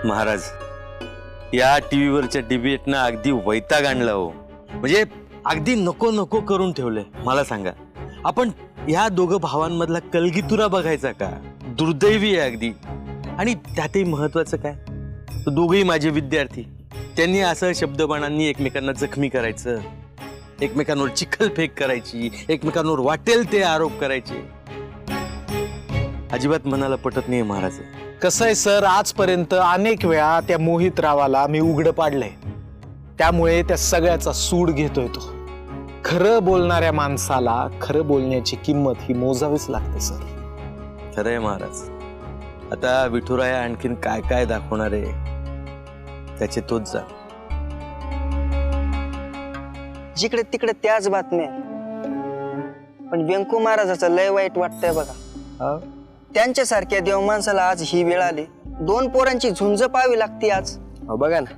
महाराज, या टीव्हीवरच्या डिबेटनं अगदी वैताग आणला हो. म्हणजे अगदी नको नको करून ठेवलंय. मला सांगा, आपण या दोघं भावांमधला कलगीतुरा बघायचा का? दुर्दैवी आहे अगदी. आणि त्यातही महत्वाचं काय, तो दोघेही माझे विद्यार्थी. त्यांनी असं शब्दबाणांनी एकमेकांना जखमी करायचं, एकमेकांवर चिखलफेक करायची, एकमेकांवर वाटेल ते आरोप करायचे. अजिबात मनाला पटत नाही महाराज. कसं आहे सर, आजपर्यंत अनेक वेळा त्या मोहित रावाला मी उघड पाडलंय, त्यामुळे त्या सगळ्याचा सूड घेतोय तो. खरं बोलणाऱ्या माणसाला खरं बोलण्याची किंमत ही मोजावीच लागते सर. खरंय महाराज. आता विठुराया आणखीन काय काय दाखवणार आहे त्याचे तोच जा. जिकडे तिकडे त्याच बातम्या. पण व्यंकू महाराजाचं लय वाईट वाटतंय बघा. त्यांच्यासारख्या देव माणसाला आज ही वेळ आली. 2 पोरांची झुंज पाहावी लागती आज. बघा ना,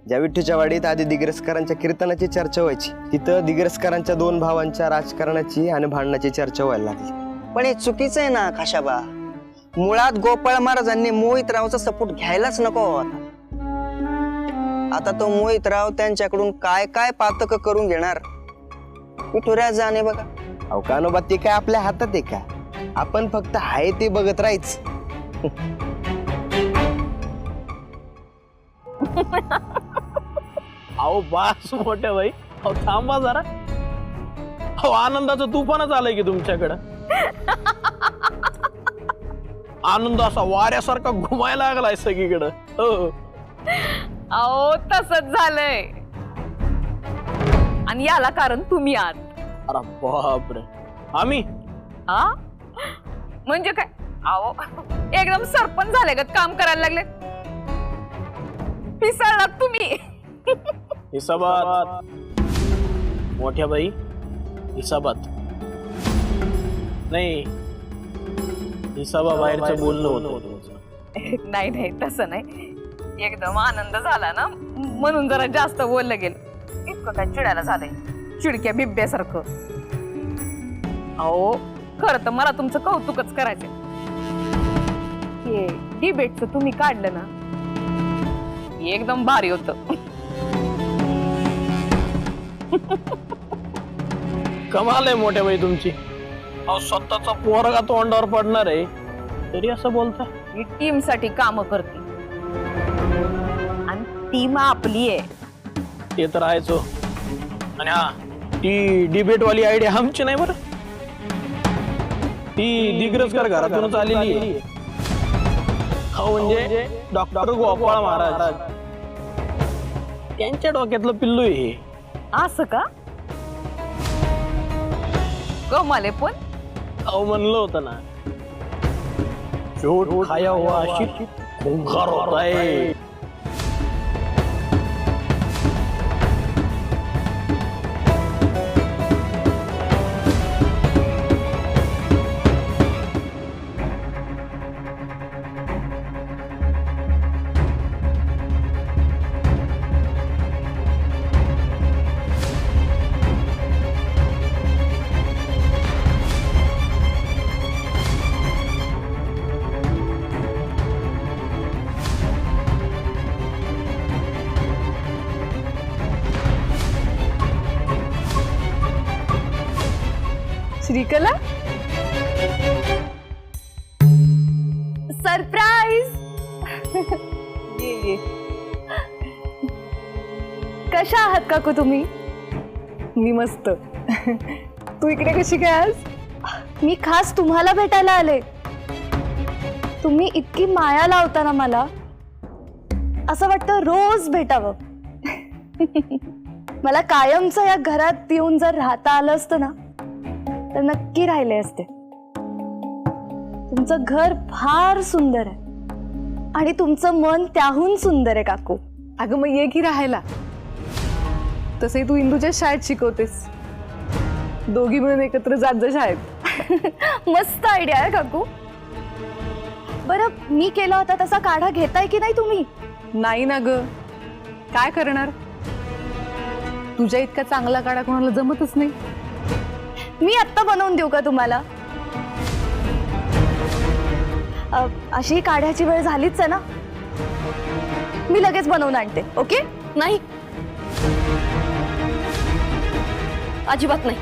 ज्या विठ्ठूच्या वाडीत आधी दिग्रसकरांच्या कीर्तनाची चर्चा व्हायची, तिथं दिग्रसकरांच्या 2 भावांच्या राजकारणाची आणि भांडणाची चर्चा व्हायला लागली. पण हे चुकीचं आहे ना खाशाबा. मुळात गोपाळ महाराजांनी मोहितरावचा सपोर्ट घ्यायलाच नको होता. आता तो मोहितराव त्यांच्याकडून काय काय पातक करून घेणार विठुराया जाणे बघा. अहो कानोबा, ते काय आपल्या हातात आहे का? आपण फक्त आहे ते बघत राहायच. अहो बास मोठ्या भाई, अहो थांबा जरा. अहो आनंदाचं तुफानच आलंय की तुमच्याकडं. आनंद असा वाऱ्यासारखा घुमायला लागलाय सगळीकडं. हो अहो तसंच झालंय, आणि याला कारण तुम्ही आहात. अरे बापरे. आम्ही हा म्हणजे काय? अहो एकदम सरपंच झाले का काम करायला लागले. पिसळलात तुम्ही. हिसाबात मोठ्या बाई, हिसाबात नाही, हिसाबा बाहेरचं बोलणं होतं तुमचं. नाही नाही तसं नाही, एकदम आनंद झाला ना म्हणून जरा जास्त बोललं गेलं. इतकं काय चिडायला झालंय, चिडक्या बिब्यासारखं. अहो खरं तर मला तुमचं कौतुकच करायचंय. हे डिबेटचं तुम्ही काढलं ना, एकदम भारी होतं. कमाल आहे मोठ्या बाई तुमची. अहो स्वतःचा पोरगा तोंडावर पडणार आहे तरी असं बोलता. ही टीम साठी काम करते आणि टीम आपली आहे. ते तर आहेच हो. आणि हा, ती डिबेट वाली आयडिया आमची नाही बरं, ती दिग्रसकर घरातूनच आलेली आहे. हो म्हणजे डॉक्टर गोपाळ महाराज त्यांच्या डोक्यातलं पिल्लू आहे हे. असं का? कमाले पण. अहो म्हणलं होतं ना, शोट खाया हुआ आशिक खूंखार होता है. श्रीकला सरप्राईज. कशा आहात काकू तुम्ही? मी मस्त. तू इकडे कशी काय आज? मी खास तुम्हाला भेटायला आले. तुम्ही इतकी माया लावता ना मला, असं वाटतं रोज भेटावं. मला कायमचं या घरात येऊन जर राहता आलं असतं ना तर नक्की राहिले असते. तुमचं घर फार सुंदर आहे आणि तुमचं मन त्याहून सुंदर आहे काकू. अगं मग ये की राहायला. तसे तू इंदूच्या शाळेत शिकवतेस, दोघी मिळून एकत्र जात जा शाळेत. मस्त आयडिया आहे काकू. बरं, मी केला होता तसा काढा घेताय की नाही तुम्ही? नाही ना ग, काय करणार? तुझ्या इतका चांगला काढा कोणाला जमतच नाही. मी आत्ता बनवून देऊ का तुम्हाला? अशी काढ्याची वेळ झालीच आहे ना. मी लगेच बनवून आणते. ओके? नाही, अजिबात नाही.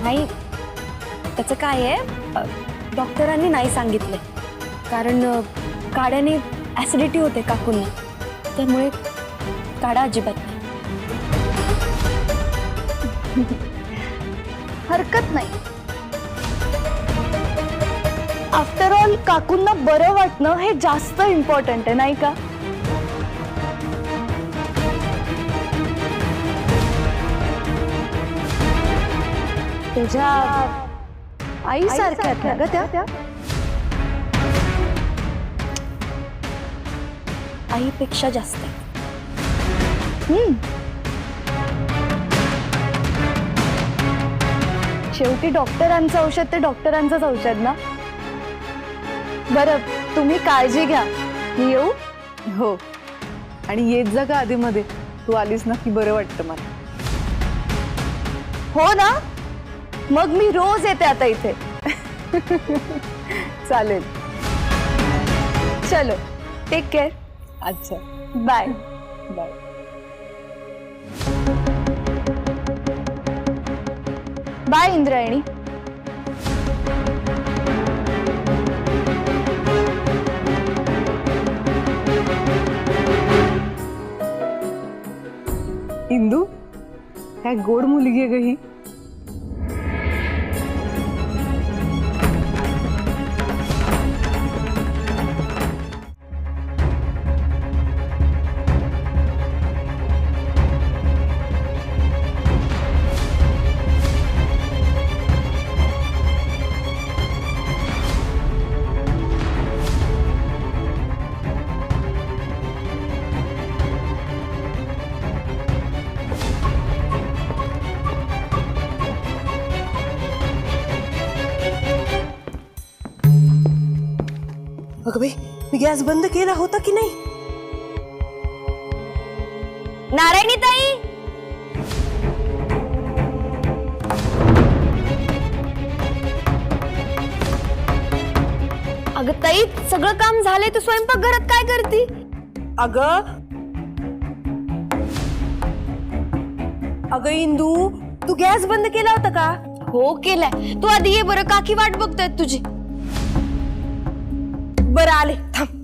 नाही, त्याचं काय आहे, डॉक्टरांनी नाही सांगितलंय. कारण काड्याने ऍसिडिटी होते काकूंना, त्यामुळे काढा अजिबात नाही. हरकत नाही. आफ्टर ऑल काकूंना बरं वाटणं हे जास्त इम्पॉर्टंट आहे, नाही का? तुझ्या आई सारख्या आहेत ना ग त्या? आईपेक्षा जास्त आहे. शेवटी डॉक्टरांचं औषध ते डॉक्टरांचंच औषध ना. बरं, तुम्ही काळजी घ्या. मी येऊ? हो, आणि येत जा का आधी मध्ये. तू आलीस ना की बरं वाटतं मला. हो ना, मग मी रोज येते आता इथे. चालेल. चलो, टेक केअर. अच्छा, bye. Bye. Bye Indrayani. Indu, काय गोड मुलगी आहे ग ही. अगं बाई, मी गॅस बंद केला होता की नाही? नारायणी ताई, अगं ताई, सगळं काम झालंय, तू स्वयंपाक घरात काय करती? अगं अगं इंदू, तू गॅस बंद केला होता का? हो केलाय. तू आधी ये बरं, काकी वाट बघतायत तुझी. बरं आले, थांब.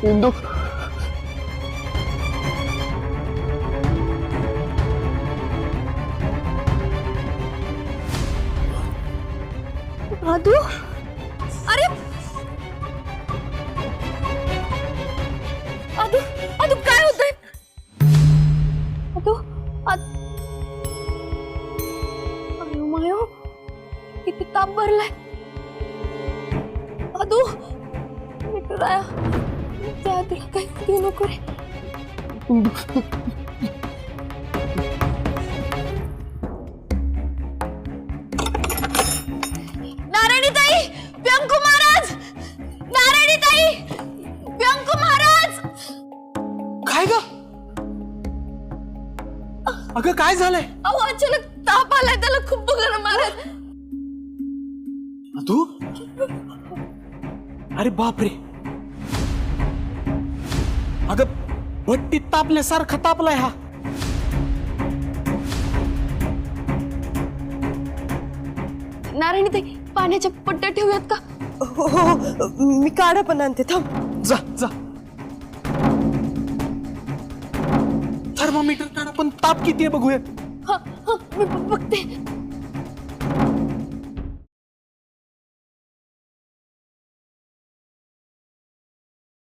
इंदू आदू अरे आदू आदू काय होतंय आदू अयो मायो किती ताप भरलाय आदू विठुराया त्या तिला काही देऊ नको रे नारायणीताई व्यंकू महाराज नारायणीताई व्यंकू महाराज काय ग अगं काय झालंय अहो अचानक ताप आलाय त्याला खूप गरम महाराज तू अरे बापरे अगं भट्टीत तापल्यासारखा तापलाय हा नारायणीताई पाण्याच्या पट्ट्या ठेवूयात का हो हो हो. मी काढा पण आणते थांब. जा जा थर्मामीटर काढा पण ताप किती आहे बघूया हा हा मी बघते